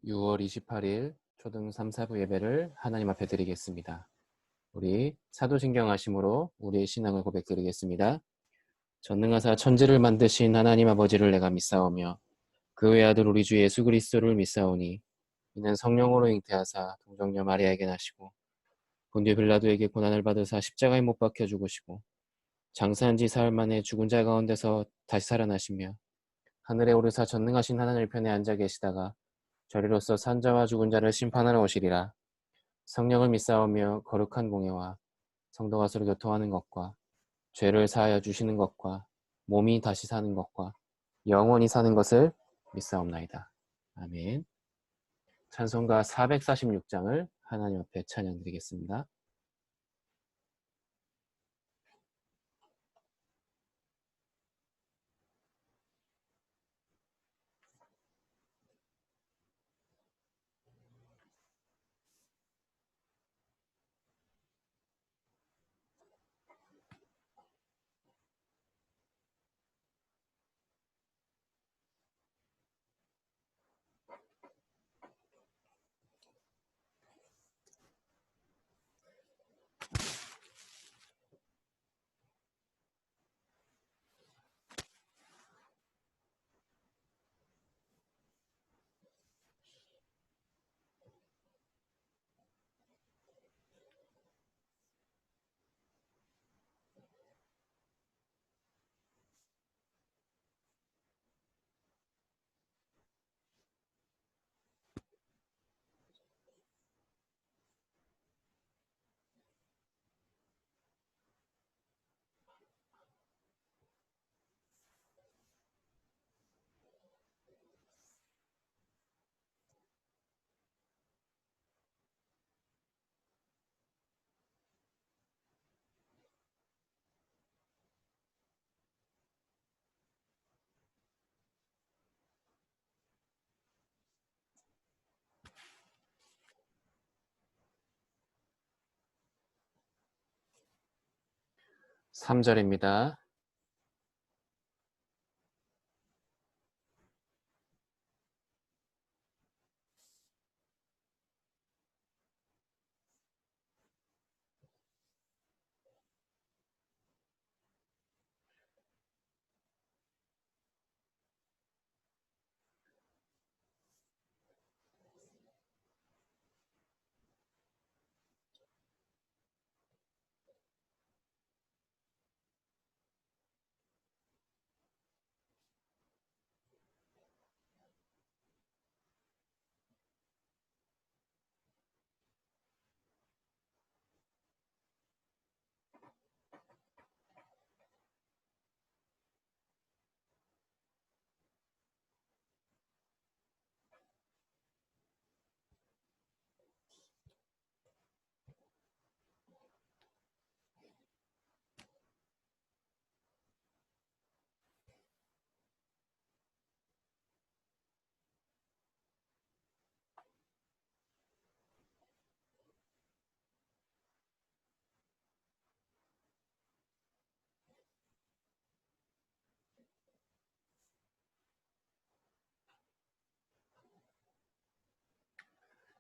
6월 28일 초등 3, 4부 예배를 하나님 앞에 드리겠습니다. 우리 사도신경하심으로 우리의 신앙을 고백드리겠습니다. 전능하사 천지를 만드신 하나님 아버지를 내가 믿사오며 그 외아들 우리 주 예수 그리스도를 믿사오니 이는 성령으로 잉태하사 동정녀 마리아에게 나시고 본디오 빌라도에게 고난을 받으사 십자가에 못 박혀 죽으시고 장사한 지 사흘 만에 죽은 자 가운데서 다시 살아나시며 하늘에 오르사 전능하신 하나님 편에 앉아 계시다가 저리로서 산자와 죽은 자를 심판하러 오시리라. 성령을 믿사오며 거룩한 공예와 성도가 서로 교통하는 것과 죄를 사하여 주시는 것과 몸이 다시 사는 것과 영원히 사는 것을 믿사옵나이다. 아멘. 찬송가 446장을 하나님 앞에 찬양드리겠습니다. 삼 절입니다.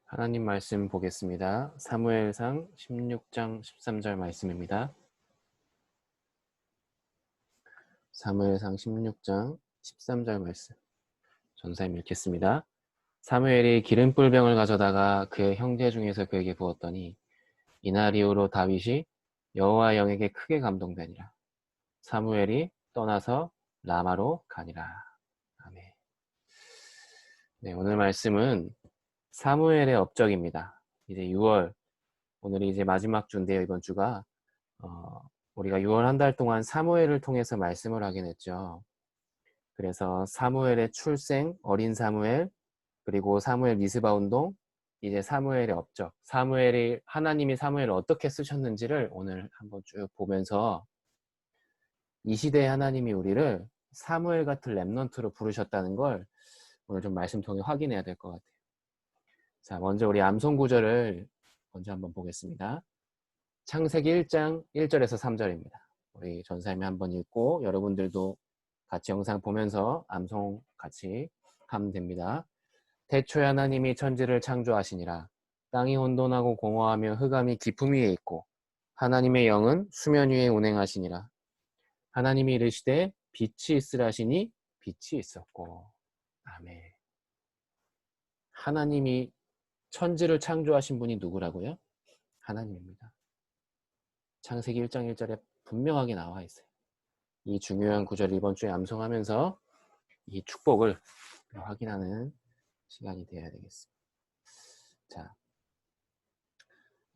하나님 말씀 보겠습니다. 사무엘상 16장 13절 말씀입니다. 사무엘상 16장 13절 말씀 전사님 읽겠습니다. 사무엘이 기름불병을 가져다가 그의 형제 중에서 그에게 부었더니 이날 이후로 다윗이 여호와 영에게 크게 감동되니라. 사무엘이 떠나서 라마로 가니라. 아멘. 네, 오늘 말씀은 사무엘의 업적입니다. 이제 6월, 오늘이 이제 마지막 주인데요. 이번 주가 우리가 6월 한 달 동안 사무엘을 통해서 말씀을 하긴 했죠. 그래서 사무엘의 출생, 어린 사무엘, 그리고 사무엘 미스바 운동, 이제 사무엘의 업적, 하나님이 사무엘을 어떻게 쓰셨는지를 오늘 한번 쭉 보면서 이 시대에 하나님이 우리를 사무엘 같은 렘넌트로 부르셨다는 걸 오늘 좀 말씀 통해 확인해야 될 것 같아요. 자, 먼저 우리 암송 구절을 먼저 한번 보겠습니다. 창세기 1장 1절에서 3절입니다. 우리 전사님이 한번 읽고 여러분들도 같이 영상 보면서 암송 같이 하면 됩니다. 태초에 하나님이 천지를 창조하시니라. 땅이 혼돈하고 공허하며 흑암이 깊음 위에 있고 하나님의 영은 수면 위에 운행하시니라. 하나님이 이르시되 빛이 있으라 하시니 빛이 있었고. 아멘. 하나님이 천지를 창조하신 분이 누구라고요? 하나님입니다. 창세기 1장 1절에 분명하게 나와 있어요. 이 중요한 구절을 이번 주에 암송하면서 이 축복을 확인하는 시간이 되어야 되겠습니다. 자,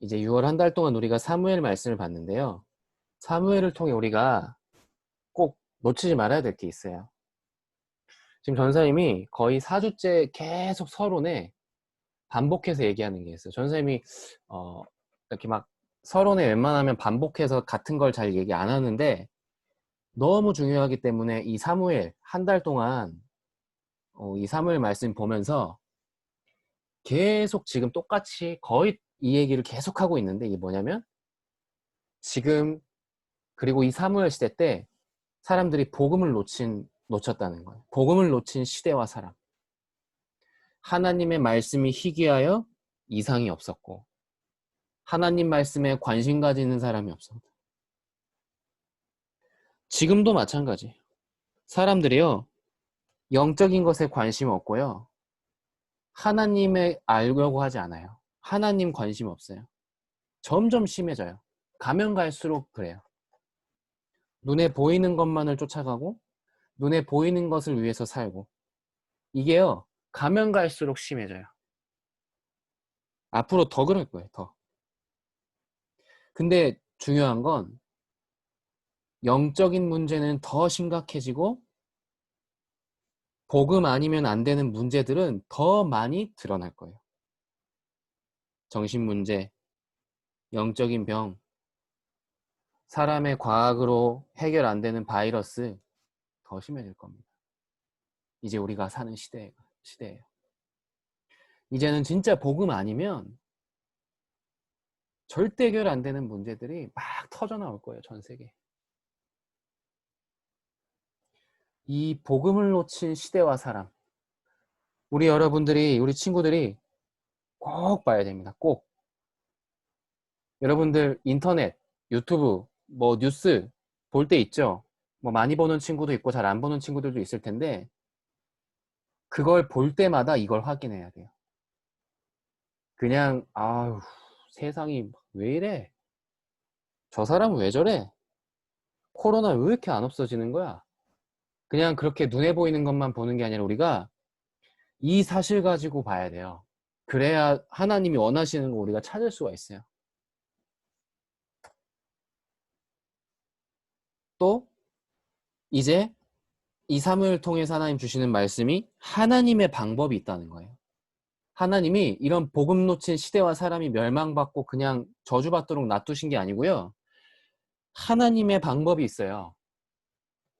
이제 6월 한 달 동안 우리가 사무엘 말씀을 봤는데요. 사무엘을 통해 우리가 꼭 놓치지 말아야 될 게 있어요. 지금 전사님이 거의 4주째 계속 서론에 반복해서 얘기하는 게 있어요. 전사님이 이렇게 막 서론에 웬만하면 반복해서 같은 걸 잘 얘기 안 하는데 너무 중요하기 때문에 이 사무엘 한 달 동안 이 사무엘 말씀 보면서 계속 지금 똑같이 거의 이 얘기를 계속하고 있는데 이게 뭐냐면 지금 그리고 이 사무엘 시대 때 사람들이 복음을 놓쳤다는 거예요. 복음을 놓친 시대와 사람. 하나님의 말씀이 희귀하여 이상이 없었고 하나님 말씀에 관심 가지는 사람이 없었다. 지금도 마찬가지예요. 사람들이요. 영적인 것에 관심 없고요. 하나님을 알려고 하지 않아요. 하나님 관심 없어요. 점점 심해져요. 가면 갈수록 그래요. 눈에 보이는 것만을 쫓아가고 눈에 보이는 것을 위해서 살고 이게요. 가면 갈수록 심해져요. 앞으로 더 그럴 거예요. 더. 근데 중요한 건 영적인 문제는 더 심각해지고 복음 아니면 안 되는 문제들은 더 많이 드러날 거예요. 정신 문제, 영적인 병, 사람의 과학으로 해결 안 되는 바이러스 더 심해질 겁니다. 이제 우리가 사는 시대예요. 이제는 진짜 복음 아니면 절대 해결 안 되는 문제들이 막 터져 나올 거예요. 전 세계. 이 복음을 놓친 시대와 사람. 우리 여러분들이, 우리 친구들이 꼭 봐야 됩니다. 꼭. 여러분들 인터넷, 유튜브, 뭐 뉴스 볼 때 있죠? 뭐 많이 보는 친구도 있고 잘 안 보는 친구들도 있을 텐데 그걸 볼 때마다 이걸 확인해야 돼요. 그냥 아유 세상이 왜 이래? 저 사람은 왜 저래? 코로나 왜 이렇게 안 없어지는 거야? 그냥 그렇게 눈에 보이는 것만 보는 게 아니라 우리가 이 사실 가지고 봐야 돼요. 그래야 하나님이 원하시는 거 우리가 찾을 수가 있어요. 또 이제 이 사무엘을 통해서 하나님 주시는 말씀이 하나님의 방법이 있다는 거예요. 하나님이 이런 복음 놓친 시대와 사람이 멸망받고 그냥 저주받도록 놔두신 게 아니고요. 하나님의 방법이 있어요.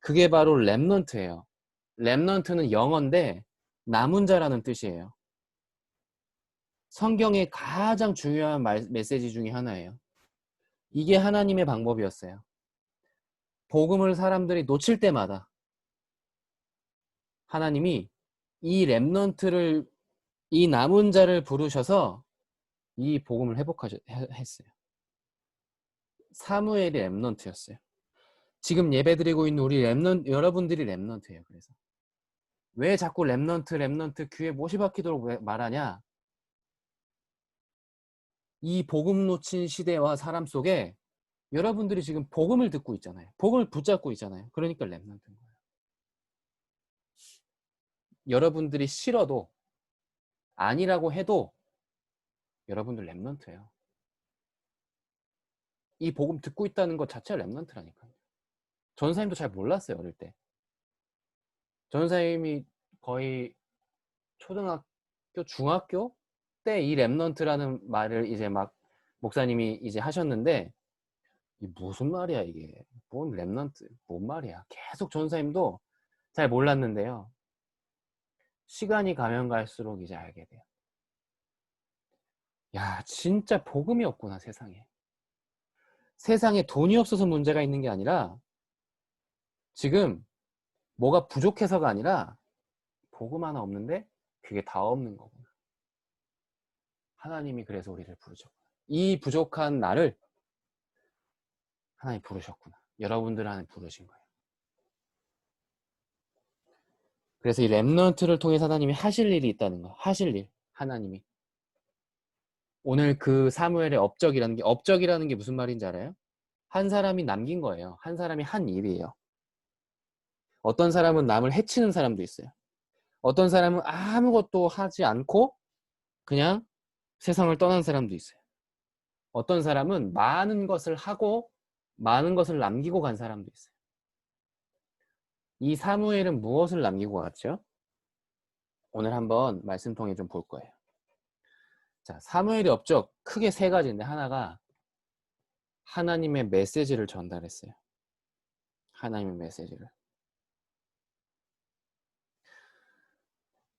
그게 바로 렘넌트예요. 렘넌트는 영어인데 남은 자라는 뜻이에요. 성경의 가장 중요한 메시지 중에 하나예요. 이게 하나님의 방법이었어요. 복음을 사람들이 놓칠 때마다 하나님이 이 렘넌트를 이 남은 자를 부르셔서 이 복음을 회복했어요. 사무엘이 렘넌트였어요. 지금 예배드리고 있는 우리 여러분들이 렘넌트예요. 그래서 왜 자꾸 렘넌트 귀에 못이 박히도록 말하냐? 이 복음 놓친 시대와 사람 속에 여러분들이 지금 복음을 듣고 있잖아요. 복음을 붙잡고 있잖아요. 그러니까 렘넌트인 거예요. 여러분들이 싫어도 아니라고 해도 여러분들 렘넌트예요. 이 복음 듣고 있다는 것 자체가 렘넌트라니까요. 전사님도 잘 몰랐어요. 어릴 때. 전사님이 거의 초등학교, 중학교 때 이 렘넌트라는 말을 이제 막 목사님이 이제 하셨는데 이 무슨 말이야 이게. 뭔 렘넌트, 뭔 말이야. 계속 전사님도 잘 몰랐는데요. 시간이 가면 갈수록 이제 알게 돼요. 야, 진짜 복음이 없구나, 세상에. 세상에 돈이 없어서 문제가 있는 게 아니라 지금 뭐가 부족해서가 아니라 복음 하나 없는데 그게 다 없는 거구나. 하나님이 그래서 우리를 부르셨구나. 이 부족한 나를 하나님 부르셨구나. 여러분들 안에 부르신 거예요. 그래서 이 렘넌트를 통해서 하나님이 하실 일이 있다는 거예요. 하실 일. 하나님이. 오늘 그 사무엘의 업적이라는 게 무슨 말인지 알아요? 한 사람이 남긴 거예요. 한 사람이 한 일이에요. 어떤 사람은 남을 해치는 사람도 있어요. 어떤 사람은 아무것도 하지 않고 그냥 세상을 떠난 사람도 있어요. 어떤 사람은 많은 것을 하고 많은 것을 남기고 간 사람도 있어요. 이 사무엘은 무엇을 남기고 갔죠? 오늘 한번 말씀 통해 좀 볼 거예요. 자, 사무엘의 업적 크게 세 가지인데 하나가 하나님의 메시지를 전달했어요. 하나님의 메시지를.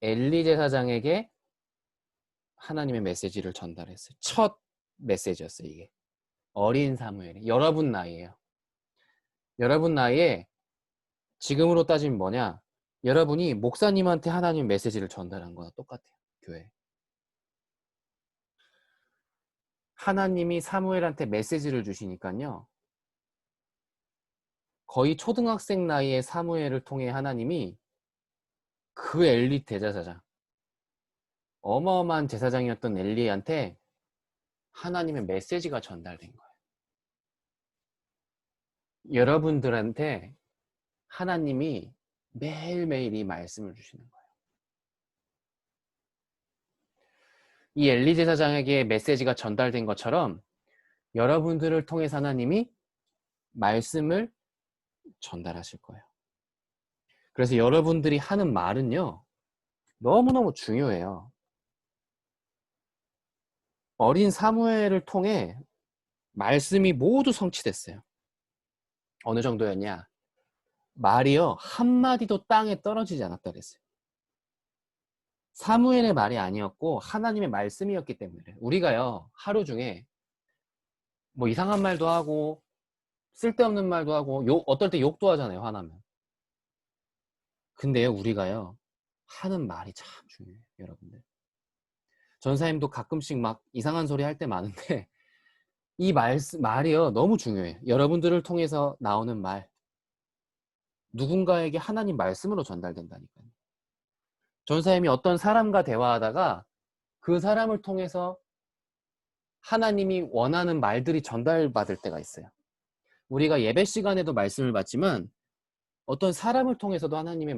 엘리 제사장에게 하나님의 메시지를 전달했어요. 첫 메시지였어요, 이게. 어린 사무엘이. 여러분 나이에요. 여러분 나이에 지금으로 따지면 뭐냐? 여러분이 목사님한테 하나님 메시지를 전달한 거나 똑같아요. 교회. 하나님이 사무엘한테 메시지를 주시니까요. 거의 초등학생 나이의 사무엘을 통해 하나님이 그 엘리 대제사장, 어마어마한 제사장이었던 엘리한테 하나님의 메시지가 전달된 거예요. 여러분들한테 하나님이 매일매일 이 말씀을 주시는 거예요. 이 엘리 제사장에게 메시지가 전달된 것처럼 여러분들을 통해서 하나님이 말씀을 전달하실 거예요. 그래서 여러분들이 하는 말은요, 너무너무 중요해요. 어린 사무엘을 통해 말씀이 모두 성취됐어요. 어느 정도였냐? 말이요, 한마디도 땅에 떨어지지 않았다 그랬어요. 사무엘의 말이 아니었고 하나님의 말씀이었기 때문에. 우리가요, 하루 중에 뭐 이상한 말도 하고 쓸데없는 말도 하고 어떨 때 욕도 하잖아요, 화나면. 근데요, 우리가요, 하는 말이 참 중요해요, 여러분들. 전사님도 가끔씩 막 이상한 소리 할 때 많은데 이 말이요, 너무 중요해요. 여러분들을 통해서 나오는 말, 누군가에게 하나님 말씀으로 전달된다니까요. 전사님이 어떤 사람과 대화하다가 그 사람을 통해서 하나님이 원하는 말들이 전달받을 때가 있어요. 우리가 예배 시간에도 말씀을 받지만 어떤 사람을 통해서도 하나님의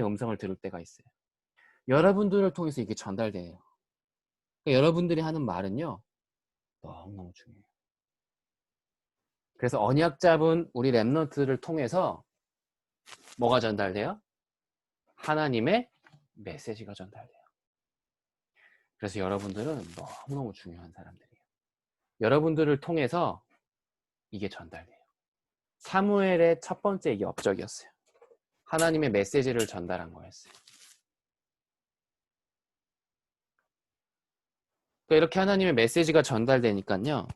음성을 들을 때가 있어요. 여러분들을 통해서 이게 전달돼요. 그러니까 여러분들이 하는 말은요, 너무너무 중요해요. 그래서 언약 잡은 우리 렘넌트를 통해서 뭐가 전달돼요? 하나님의 메시지가 전달돼요. 그래서 여러분들은 너무너무 중요한 사람들이에요. 여러분들을 통해서 이게 전달돼요. 사무엘의 첫 번째 이게 업적이었어요. 하나님의 메시지를 전달한 거였어요. 그러니까 이렇게 하나님의 메시지가 전달되니까요,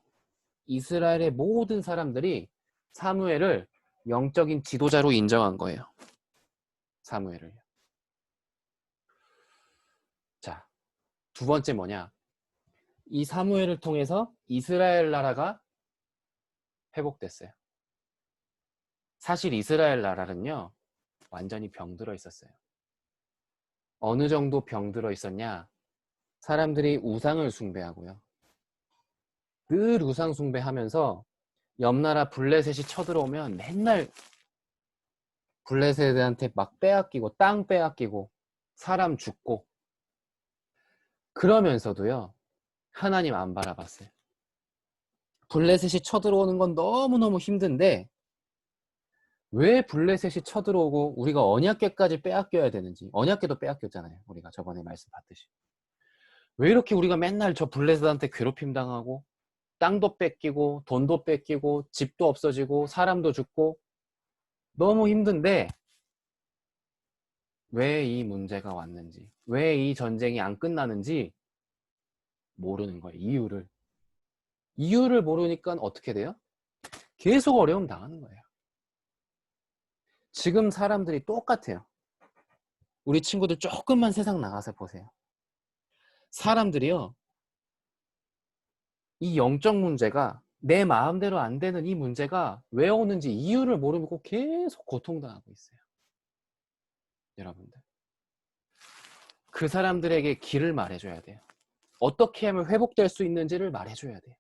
이스라엘의 모든 사람들이 사무엘을 영적인 지도자로 인정한 거예요. 사무엘을요. 자, 두 번째 뭐냐? 이 사무엘을 통해서 이스라엘 나라가 회복됐어요. 사실 이스라엘 나라는요, 완전히 병들어 있었어요. 어느 정도 병들어 있었냐? 사람들이 우상을 숭배하고요. 늘 우상 숭배하면서 옆나라 블레셋이 쳐들어오면 맨날 블레셋한테 막 빼앗기고 땅 빼앗기고 사람 죽고, 그러면서도요, 하나님 안 바라봤어요. 블레셋이 쳐들어오는 건 너무너무 힘든데 왜 블레셋이 쳐들어오고 우리가 언약궤까지 빼앗겨야 되는지. 언약궤도 빼앗겼잖아요, 우리가 저번에 말씀 봤듯이. 왜 이렇게 우리가 맨날 저 블레셋한테 괴롭힘 당하고 땅도 뺏기고 돈도 뺏기고 집도 없어지고 사람도 죽고 너무 힘든데 왜 이 문제가 왔는지, 왜 이 전쟁이 안 끝나는지 모르는 거예요. 이유를 모르니까 어떻게 돼요? 계속 어려움 당하는 거예요. 지금 사람들이 똑같아요. 우리 친구들 조금만 세상 나가서 보세요. 사람들이요, 이 영적 문제가 내 마음대로 안 되는 이 문제가 왜 오는지 이유를 모르고 계속 고통당하고 있어요. 여러분들, 그 사람들에게 길을 말해줘야 돼요. 어떻게 하면 회복될 수 있는지를 말해줘야 돼요.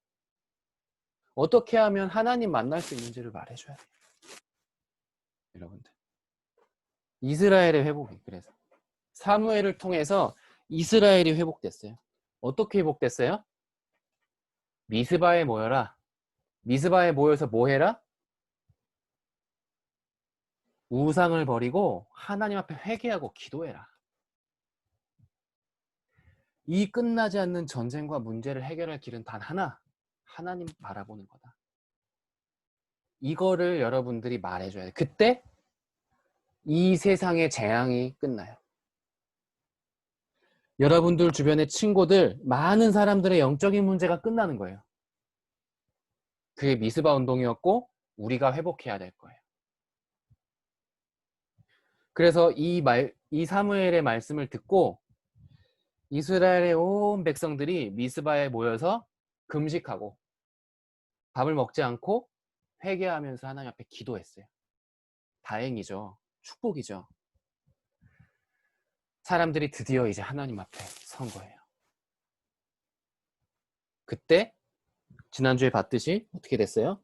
어떻게 하면 하나님 만날 수 있는지를 말해줘야 돼요. 여러분들, 이스라엘의 회복이, 그래서 사무엘을 통해서 이스라엘이 회복됐어요. 어떻게 회복됐어요? 미스바에 모여라. 미스바에 모여서 뭐 해라? 우상을 버리고 하나님 앞에 회개하고 기도해라. 이 끝나지 않는 전쟁과 문제를 해결할 길은 단 하나, 하나님 바라보는 거다. 이거를 여러분들이 말해줘야 돼요. 그때 이 세상의 재앙이 끝나요. 여러분들 주변의 친구들, 많은 사람들의 영적인 문제가 끝나는 거예요. 그게 미스바 운동이었고 우리가 회복해야 될 거예요. 그래서 이 사무엘의 말씀을 듣고 이스라엘의 온 백성들이 미스바에 모여서 금식하고 밥을 먹지 않고 회개하면서 하나님 앞에 기도했어요. 다행이죠. 축복이죠. 사람들이 드디어 이제 하나님 앞에 선 거예요. 그때 지난주에 봤듯이 어떻게 됐어요?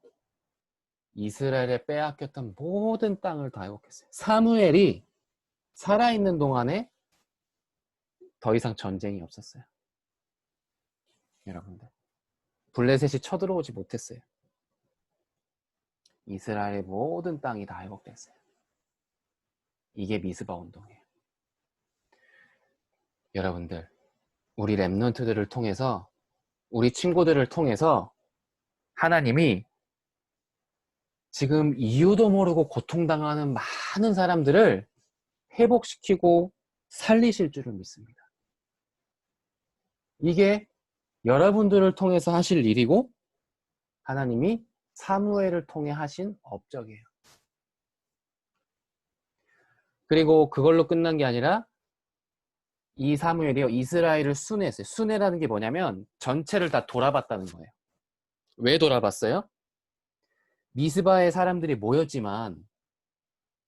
이스라엘에 빼앗겼던 모든 땅을 다 회복했어요. 사무엘이 살아있는 동안에 더 이상 전쟁이 없었어요. 여러분들, 블레셋이 쳐들어오지 못했어요. 이스라엘의 모든 땅이 다 회복됐어요. 이게 미스바 운동이에요. 여러분들, 우리 랩런트들을 통해서, 우리 친구들을 통해서 하나님이 지금 이유도 모르고 고통당하는 많은 사람들을 회복시키고 살리실 줄을 믿습니다. 이게 여러분들을 통해서 하실 일이고 하나님이 사무엘을 통해 하신 업적이에요. 그리고 그걸로 끝난 게 아니라 이 사무엘이요, 이스라엘을 순회했어요. 순회라는 게 뭐냐면 전체를 다 돌아봤다는 거예요. 왜 돌아봤어요? 미스바에 사람들이 모였지만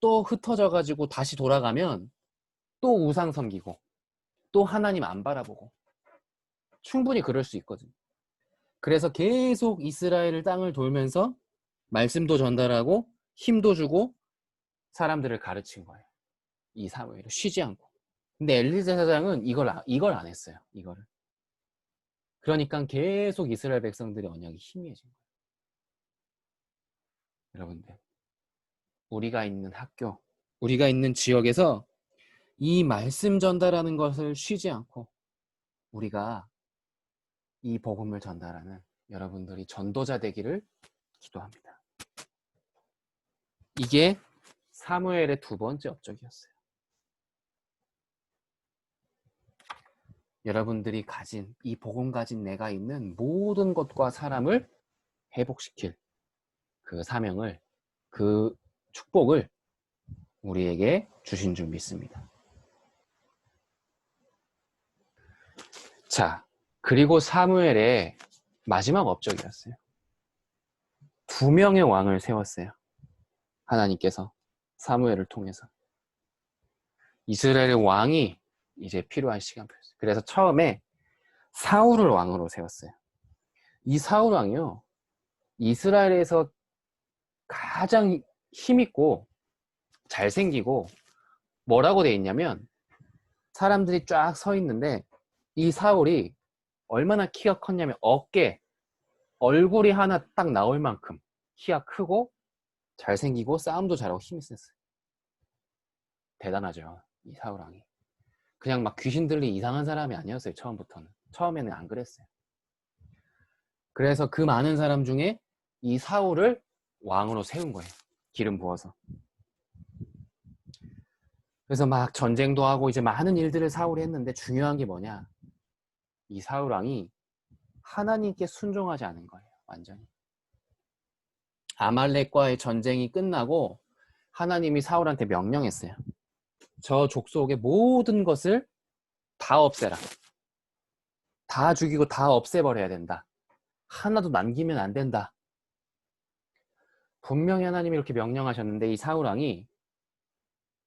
또 흩어져가지고 다시 돌아가면 또 우상 섬기고 또 하나님 안 바라보고 충분히 그럴 수 있거든요. 그래서 계속 이스라엘 땅을 돌면서 말씀도 전달하고 힘도 주고 사람들을 가르친 거예요. 이 사무엘을 쉬지 않고. 근데 엘리사 사장은 이걸 안 했어요. 이거를. 그러니까 계속 이스라엘 백성들의 언약이 희미해진 거예요. 여러분들, 우리가 있는 학교, 우리가 있는 지역에서 이 말씀 전달하는 것을 쉬지 않고 우리가 이 복음을 전달하는 여러분들이 전도자 되기를 기도합니다. 이게 사무엘의 두 번째 업적이었어요. 여러분들이 가진, 이 복음 가진 내가 있는 모든 것과 사람을 회복시킬 그 사명을, 그 축복을 우리에게 주신 줄 믿습니다. 자, 그리고 사무엘의 마지막 업적이었어요. 2명의 왕을 세웠어요. 하나님께서 사무엘을 통해서. 이스라엘의 왕이 이제 필요한 시간표였어요. 그래서 처음에 사울을 왕으로 세웠어요. 이 사울 왕이요, 이스라엘에서 가장 힘있고 잘생기고 뭐라고 돼 있냐면 사람들이 쫙 서 있는데 이 사울이 얼마나 키가 컸냐면 어깨, 얼굴이 하나 딱 나올 만큼 키가 크고 잘생기고 싸움도 잘하고 힘이 셌어요. 대단하죠, 이 사울 왕이. 그냥 막 귀신 들린 이상한 사람이 아니었어요. 처음부터는. 처음에는 안 그랬어요. 그래서 그 많은 사람 중에 이 사울을 왕으로 세운 거예요. 기름 부어서. 그래서 막 전쟁도 하고 이제 많은 일들을 사울이 했는데 중요한 게 뭐냐? 이 사울 왕이 하나님께 순종하지 않은 거예요. 완전히. 아말렉과의 전쟁이 끝나고 하나님이 사울한테 명령했어요. 저 족속의 모든 것을 다 없애라. 다 죽이고 다 없애버려야 된다. 하나도 남기면 안 된다. 분명히 하나님이 이렇게 명령하셨는데 이 사울왕이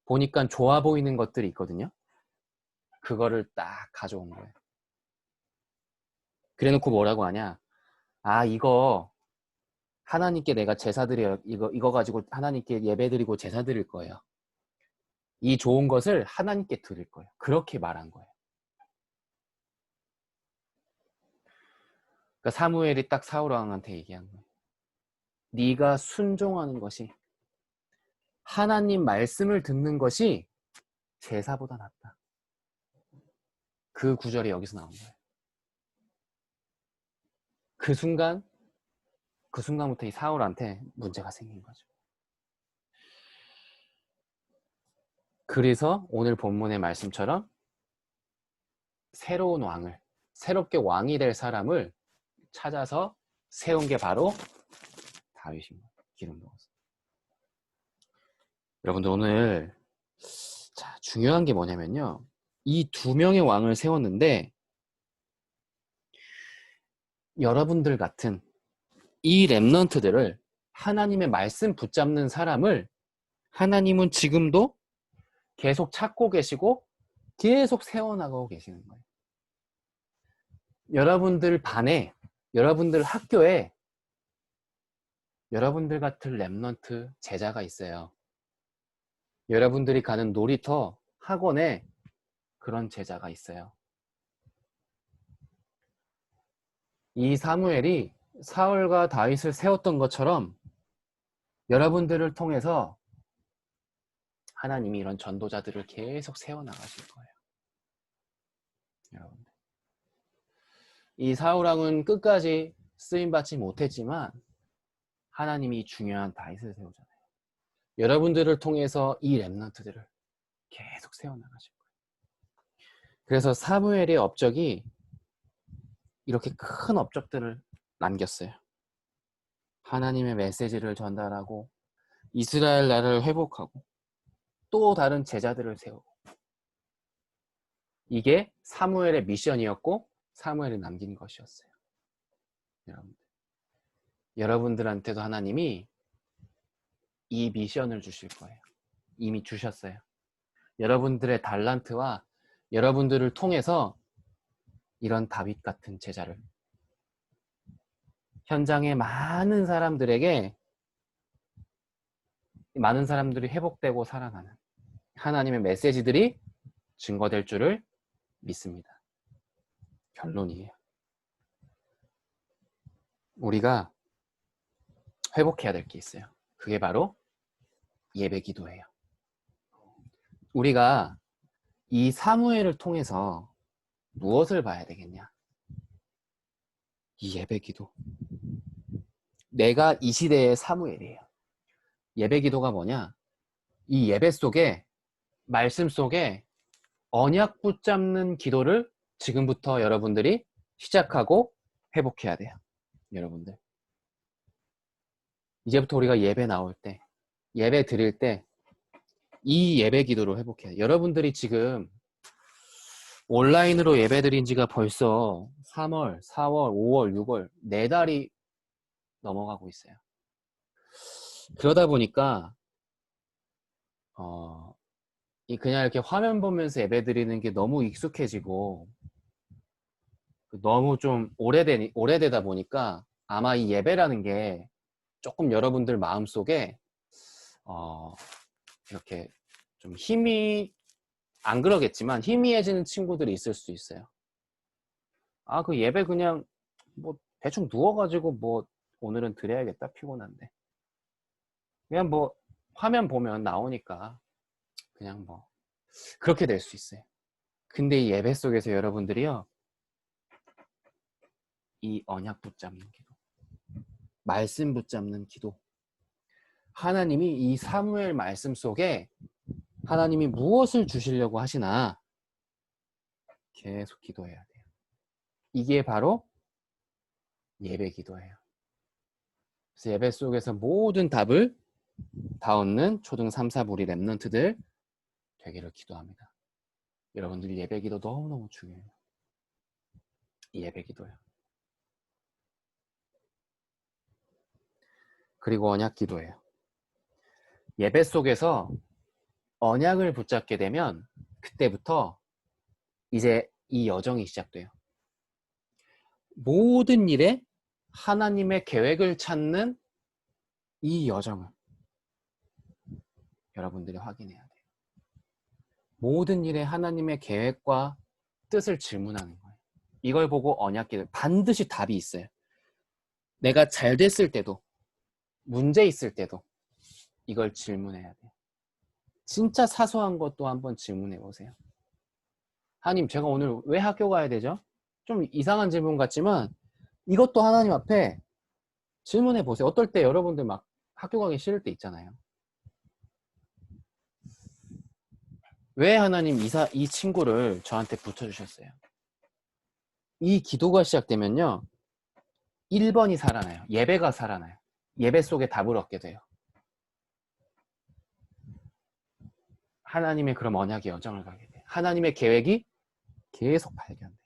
보니까 좋아 보이는 것들이 있거든요. 그거를 딱 가져온 거예요. 그래놓고 뭐라고 하냐. 아, 이거 하나님께 내가 제사 드려, 이거 가지고 하나님께 예배 드리고 제사 드릴 거예요. 이 좋은 것을 하나님께 드릴 거예요. 그렇게 말한 거예요. 그러니까 사무엘이 딱 사울왕한테 얘기한 거예요. 네가 순종하는 것이, 하나님 말씀을 듣는 것이 제사보다 낫다. 그 구절이 여기서 나온 거예요. 그 순간부터 이 사울한테 문제가 생긴 거죠. 그래서 오늘 본문의 말씀처럼 새로운 왕을, 새롭게 왕이 될 사람을 찾아서 세운 게 바로 다윗입니다. 기름 부어서. 여러분들 오늘 자, 중요한 게 뭐냐면요. 이 두 명의 왕을 세웠는데 여러분들 같은 이 렘넌트들을, 하나님의 말씀 붙잡는 사람을 하나님은 지금도 계속 찾고 계시고 계속 세워나가고 계시는 거예요. 여러분들 반에, 여러분들 학교에 여러분들 같은 렘넌트 제자가 있어요. 여러분들이 가는 놀이터, 학원에 그런 제자가 있어요. 이 사무엘이 사울과 다윗을 세웠던 것처럼 여러분들을 통해서 하나님이 이런 전도자들을 계속 세워나가실 거예요. 여러분들. 이 사울왕은 끝까지 쓰임받지 못했지만 하나님이 중요한 다윗을 세우잖아요. 여러분들을 통해서 이 렘넌트들을 계속 세워나가실 거예요. 그래서 사무엘의 업적이 이렇게 큰 업적들을 남겼어요. 하나님의 메시지를 전달하고 이스라엘 나라를 회복하고 또 다른 제자들을 세우고, 이게 사무엘의 미션이었고 사무엘이 남긴 것이었어요. 여러분들한테도 하나님이 이 미션을 주실 거예요. 이미 주셨어요. 여러분들의 달란트와 여러분들을 통해서 이런 다윗 같은 제자를, 현장의 많은 사람들에게, 많은 사람들이 회복되고 살아나는 하나님의 메시지들이 증거될 줄을 믿습니다. 결론이에요. 우리가 회복해야 될 게 있어요. 그게 바로 예배 기도예요. 우리가 이 사무엘을 통해서 무엇을 봐야 되겠냐? 이 예배 기도. 내가 이 시대의 사무엘이에요. 예배 기도가 뭐냐? 이 예배 속에, 말씀 속에 언약 붙잡는 기도를 지금부터 여러분들이 시작하고 회복해야 돼요. 여러분들. 이제부터 우리가 예배 나올 때, 예배 드릴 때 이 예배 기도를 회복해야 돼요. 여러분들이 지금 온라인으로 예배 드린 지가 벌써 3월, 4월, 5월, 6월 4달이 넘어가고 있어요. 그러다 보니까 그냥 이렇게 화면 보면서 예배 드리는 게 너무 익숙해지고 너무 좀 오래되다 보니까 아마 이 예배라는 게 조금 여러분들 마음속에 이렇게 좀 힘이, 안 그러겠지만 희미해지는 친구들이 있을 수 있어요. 아, 그 예배 그냥 뭐 대충 누워가지고 뭐 오늘은 드려야겠다, 피곤한데. 그냥 뭐 화면 보면 나오니까 그냥 뭐 그렇게 될 수 있어요. 근데 이 예배 속에서 여러분들이요, 이 언약 붙잡는 기도, 말씀 붙잡는 기도, 하나님이 이 사무엘 말씀 속에 하나님이 무엇을 주시려고 하시나 계속 기도해야 돼요. 이게 바로 예배 기도예요. 그래서 예배 속에서 모든 답을 다 얻는 초등 3, 4 우리 렘넌트들 되기를 기도합니다. 여러분들 예배기도 너무너무 중요해요. 예배기도요. 그리고 언약기도예요. 예배 속에서 언약을 붙잡게 되면 그때부터 이제 이 여정이 시작돼요. 모든 일에 하나님의 계획을 찾는 이 여정을 여러분들이 확인해야 돼요. 모든 일에 하나님의 계획과 뜻을 질문하는 거예요. 이걸 보고 언약기도 반드시 답이 있어요. 내가 잘 됐을 때도 문제 있을 때도 이걸 질문해야 돼요. 진짜 사소한 것도 한번 질문해 보세요. 하나님, 제가 오늘 왜 학교 가야 되죠? 좀 이상한 질문 같지만 이것도 하나님 앞에 질문해 보세요. 어떨 때 여러분들 막 학교 가기 싫을 때 있잖아요. 왜 하나님 이 친구를 저한테 붙여주셨어요? 이 기도가 시작되면요. 1번이 살아나요. 예배가 살아나요. 예배 속에 답을 얻게 돼요. 하나님의 그런 언약의 여정을 가게 돼요. 하나님의 계획이 계속 발견돼요.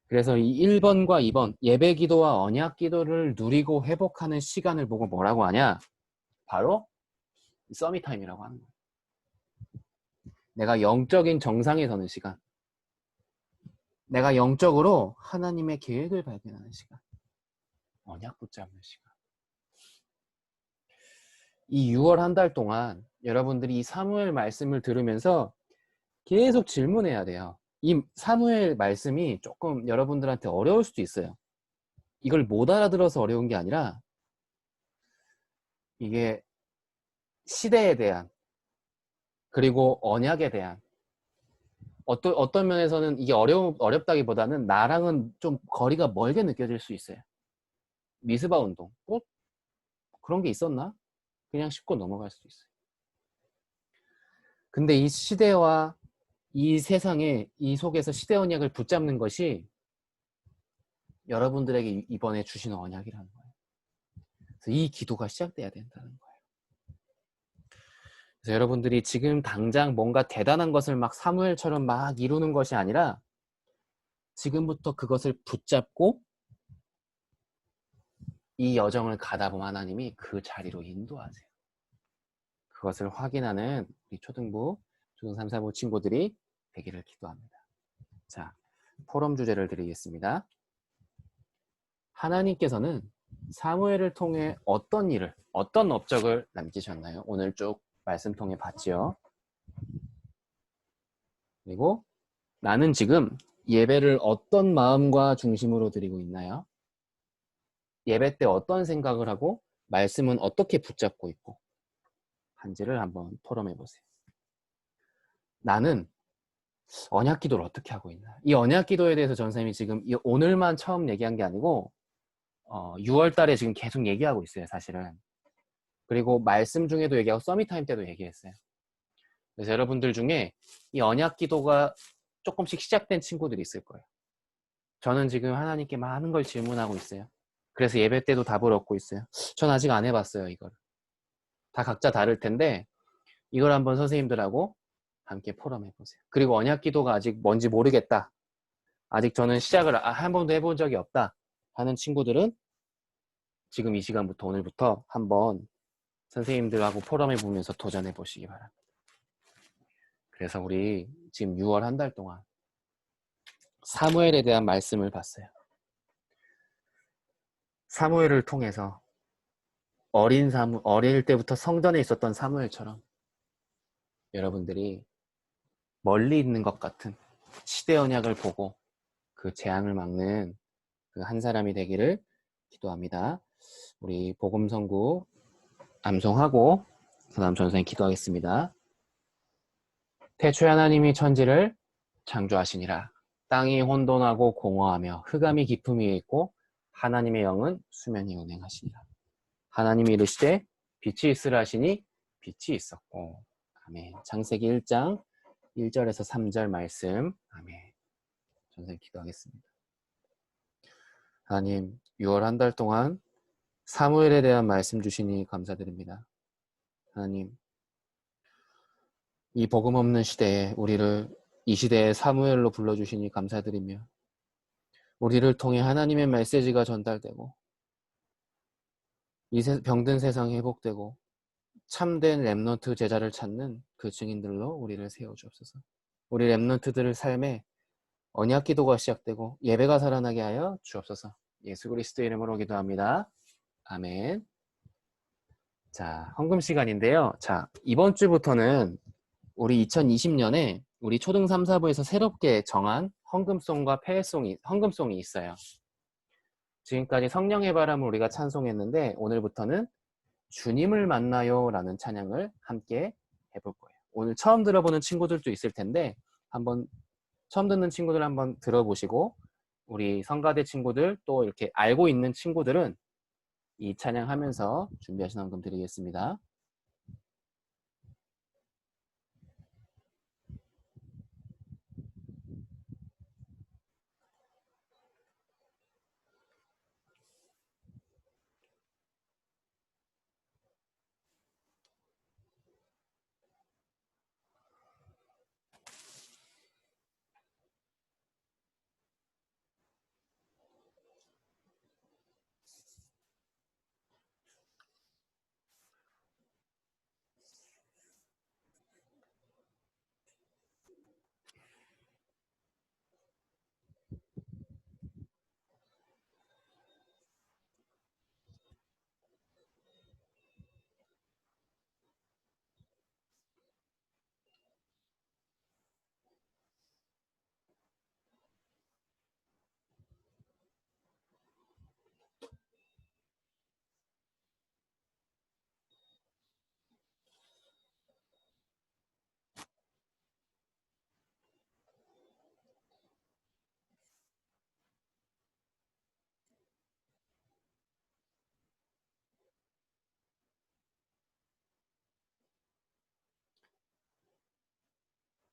그래서 이 1번과 2번 예배 기도와 언약 기도를 누리고 회복하는 시간을 보고 뭐라고 하냐? 바로 서밋 타임이라고 하는 거예요. 내가 영적인 정상에 서는 시간. 내가 영적으로 하나님의 계획을 발견하는 시간. 언약 붙잡는 시간. 이 6월 한 달 동안 여러분들이 이 사무엘 말씀을 들으면서 계속 질문해야 돼요. 이 사무엘 말씀이 조금 여러분들한테 어려울 수도 있어요. 이걸 못 알아들어서 어려운 게 아니라 이게 시대에 대한 그리고 언약에 대한 어떤 면에서는 이게 어렵다기보다는 나랑은 좀 거리가 멀게 느껴질 수 있어요. 미스바 운동. 그런 게 있었나? 그냥 짚고 넘어갈 수도 있어요. 근데 이 시대와 이 세상에 이 속에서 시대 언약을 붙잡는 것이 여러분들에게 이번에 주시는 언약이라는 거예요. 그래서 이 기도가 시작돼야 된다는 거예요. 그래서 여러분들이 지금 당장 뭔가 대단한 것을 막 사무엘처럼 막 이루는 것이 아니라 지금부터 그것을 붙잡고 이 여정을 가다 보면 하나님이 그 자리로 인도하세요. 그것을 확인하는 우리 초등부, 초등 3, 4부 친구들이 되기를 기도합니다. 자, 포럼 주제를 드리겠습니다. 하나님께서는 사무엘을 통해 어떤 일을, 어떤 업적을 남기셨나요? 오늘 쭉 말씀 통해 봤지요. 그리고 나는 지금 예배를 어떤 마음과 중심으로 드리고 있나요? 예배 때 어떤 생각을 하고 말씀은 어떻게 붙잡고 있고 한지를 한번 토론해 보세요. 나는 언약 기도를 어떻게 하고 있나? 이 언약 기도에 대해서 전선생님이 지금 오늘만 처음 얘기한 게 아니고 6월 달에 지금 계속 얘기하고 있어요, 사실은. 그리고 말씀 중에도 얘기하고 서밋타임 때도 얘기했어요. 그래서 여러분들 중에 이 언약 기도가 조금씩 시작된 친구들이 있을 거예요. 저는 지금 하나님께 많은 걸 질문하고 있어요. 그래서 예배 때도 답을 얻고 있어요. 전 아직 안 해봤어요, 이걸. 다 각자 다를 텐데 이걸 한번 선생님들하고 함께 포럼해보세요. 그리고 언약 기도가 아직 뭔지 모르겠다. 아직 저는 시작을 한 번도 해본 적이 없다 하는 친구들은 지금 이 시간부터 오늘부터 한번 선생님들하고 포럼해보면서 도전해보시기 바랍니다. 그래서 우리 지금 6월 한 달 동안 사무엘에 대한 말씀을 봤어요. 사무엘을 통해서 어릴 때부터 성전에 있었던 사무엘처럼 여러분들이 멀리 있는 것 같은 시대 언약을 보고 그 재앙을 막는 그 한 사람이 되기를 기도합니다. 우리 복음성구 암송하고 그 다음 전선에 기도하겠습니다. 태초에 하나님이 천지를 창조하시니라. 땅이 혼돈하고 공허하며 흑암이 깊음 위에 있고 하나님의 영은 수면 위에 운행하시니라. 하나님이 이르시되 빛이 있으라 하시니 빛이 있었고. 아멘. 창세기 1장 1절에서 3절 말씀. 아멘. 전선 기도하겠습니다. 하나님, 6월 한 달 동안 사무엘에 대한 말씀 주시니 감사드립니다. 하나님, 이 복음 없는 시대에 우리를 이 시대의 사무엘로 불러주시니 감사드리며 우리를 통해 하나님의 메시지가 전달되고 이 병든 세상이 회복되고 참된 렘넌트 제자를 찾는 그 증인들로 우리를 세워주옵소서. 우리 렘넌트들의 삶에 언약 기도가 시작되고 예배가 살아나게 하여 주옵소서. 예수 그리스도 이름으로 기도합니다. 아멘. 자, 헌금 시간인데요. 자, 이번 주부터는 우리 2020년에 우리 초등 3, 4부에서 새롭게 정한 헌금송과 헌금송이 있어요. 지금까지 성령의 바람을 우리가 찬송했는데 오늘부터는 주님을 만나요 라는 찬양을 함께 해볼 거예요. 오늘 처음 들어보는 친구들도 있을 텐데 한번 처음 듣는 친구들 한번 들어보시고 우리 성가대 친구들 또 이렇게 알고 있는 친구들은 이 찬양 하면서 준비하신 헌금 드리겠습니다.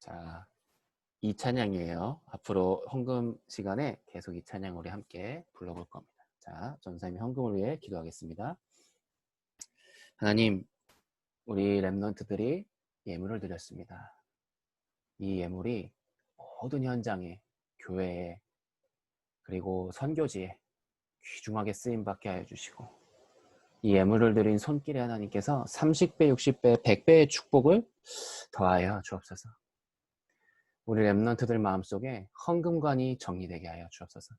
자, 이 찬양이에요. 앞으로 헌금 시간에 계속 이 찬양 우리 함께 불러볼 겁니다. 자, 전사님의 헌금을 위해 기도하겠습니다. 하나님, 우리 렘넌트들이 예물을 드렸습니다. 이 예물이 모든 현장에, 교회에, 그리고 선교지에 귀중하게 쓰임받게 하여 주시고 이 예물을 드린 손길에 하나님께서 30배, 60배, 100배의 축복을 더하여 주옵소서. 우리 렘넌트들 마음속에 헌금관이 정리되게 하여 주옵소서.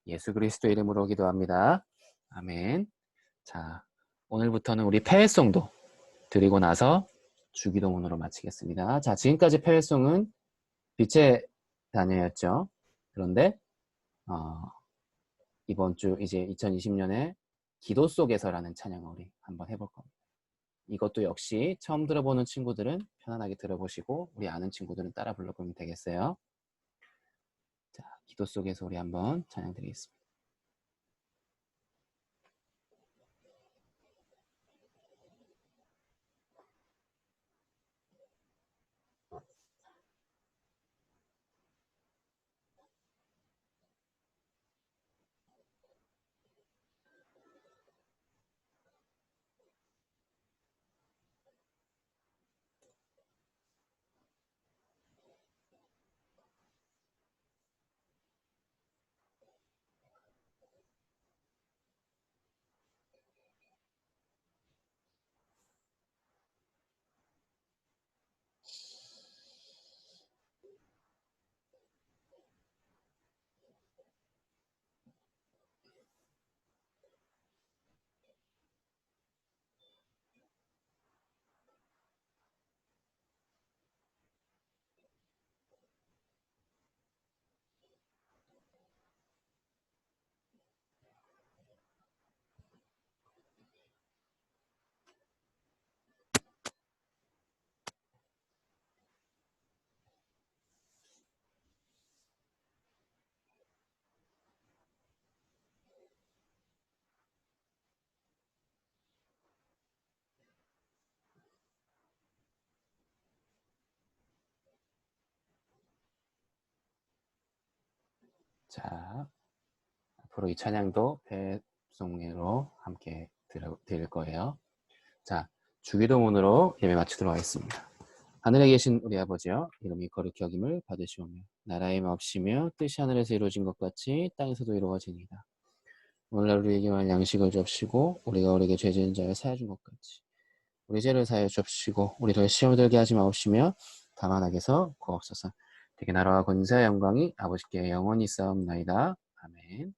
예수 그리스도 이름으로 기도합니다. 아멘. 자, 오늘부터는 우리 패회송도 드리고 나서 주기도문으로 마치겠습니다. 자, 지금까지 패회송은 빛의 자녀였죠. 그런데 이번 주 이제 2020년에 기도 속에서라는 찬양을 우리 한번 해볼 겁니다. 이것도 역시 처음 들어보는 친구들은 편안하게 들어보시고 우리 아는 친구들은 따라 불러보면 되겠어요. 자, 기도 속에서 우리 한번 찬양 드리겠습니다. 자, 앞으로 이 찬양도 배송으로 함께 드릴 거예요. 자, 주기도문으로 예배 마치도록 하겠습니다. 하늘에 계신 우리 아버지여, 이름이 거룩히 여김을 받으시오며 나라의 마옵시며 뜻이 하늘에서 이루어진 것 같이 땅에서도 이루어지니이다. 오늘날 우리에게 할 양식을 주옵시고 우리가 우리에게 죄 지은 자를 사하여 준 것 같이 우리 죄를 사하여 주옵시고 우리를 시험에 들게 하지 마옵시며 다만 악에서 구하옵소서. 되게 나라와 권세와 영광이 아버지께 영원히 있사옵나이다. 아멘.